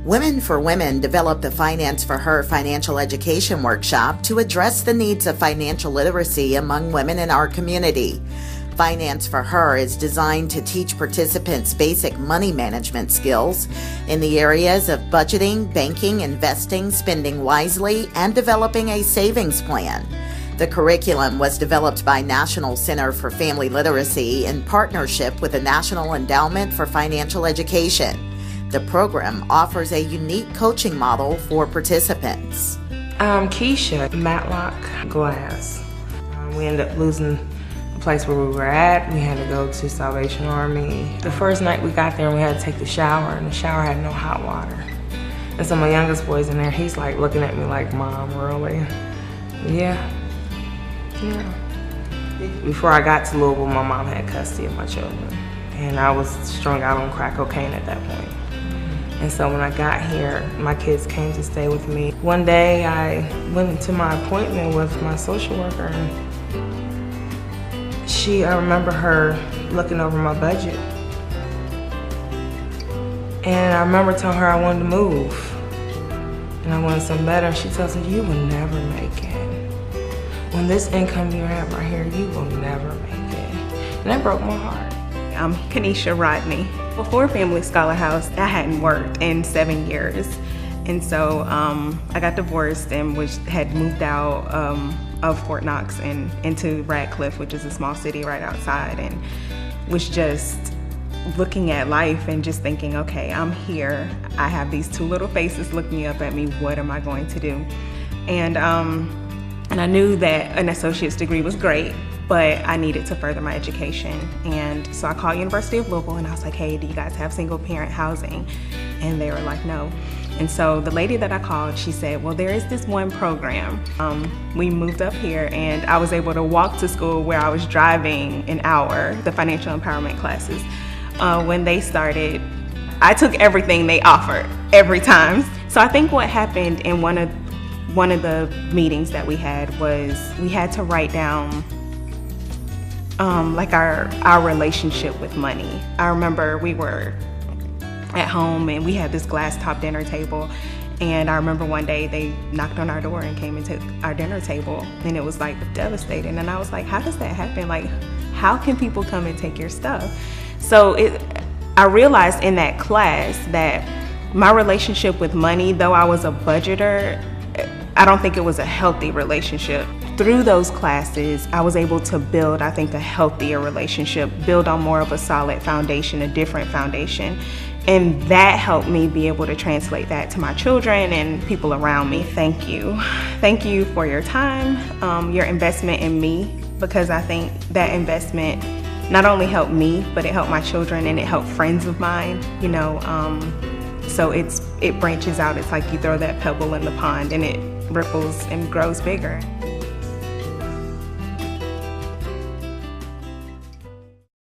Women for Women developed the Finance for Her financial education workshop to address the needs of financial literacy among women in our community. Finance for Her is designed to teach participants basic money management skills in the areas of budgeting, banking, investing, spending wisely, and developing a savings plan. The curriculum was developed by National Center for Family Literacy in partnership with the National Endowment for Financial Education. The program offers a unique coaching model for participants. Keisha, Matlock Glass. We ended up losing the place where we were at. We had to go to Salvation Army. The first night we got there and we had to take the shower, and the shower had no hot water. And so my youngest boy's in there, he's like looking at me like, Mom, really? Yeah. Before I got to Louisville, my mom had custody of my children. And I was strung out on crack cocaine at that point. And so when I got here, my kids came to stay with me. One day I went to my appointment with my social worker, and I remember her looking over my budget. And I remember telling her I wanted to move and I wanted something better. She tells me, you will never make it. When this income you have right here, you will never make it. And that broke my heart. I'm Kenesha Rodney. Before Family Scholar House, I hadn't worked in 7 years. And so I got divorced and had moved out of Fort Knox and into Radcliffe, which is a small city right outside, and was just looking at life and just thinking, okay, I'm here. I have these two little faces looking up at me. What am I going to do? And I knew that an associate's degree was great, but I needed to further my education. And so I called University of Louisville and I was like, hey, do you guys have single parent housing? And they were like, no. And so the lady that I called, she said, well, there is this one program. We moved up here and I was able to walk to school where I was driving an hour, the financial empowerment classes. When they started, I took everything they offered every time. So I think what happened in one of the meetings that we had was we had to write down like our relationship with money. I remember we were at home and we had this glass top dinner table, and I remember one day they knocked on our door and came and took our dinner table, and it was like devastating. And I was like, how does that happen? Like, how can people come and take your stuff? So I realized in that class that my relationship with money, though I was a budgeter, I don't think it was a healthy relationship. Through those classes, I was able to build, I think, a healthier relationship, build on more of a solid foundation, a different foundation. And that helped me be able to translate that to my children and people around me. Thank you. Thank you for your time, your investment in me, because I think that investment not only helped me, but it helped my children and it helped friends of mine, you know. So it branches out. It's like you throw that pebble in the pond and it ripples and grows bigger.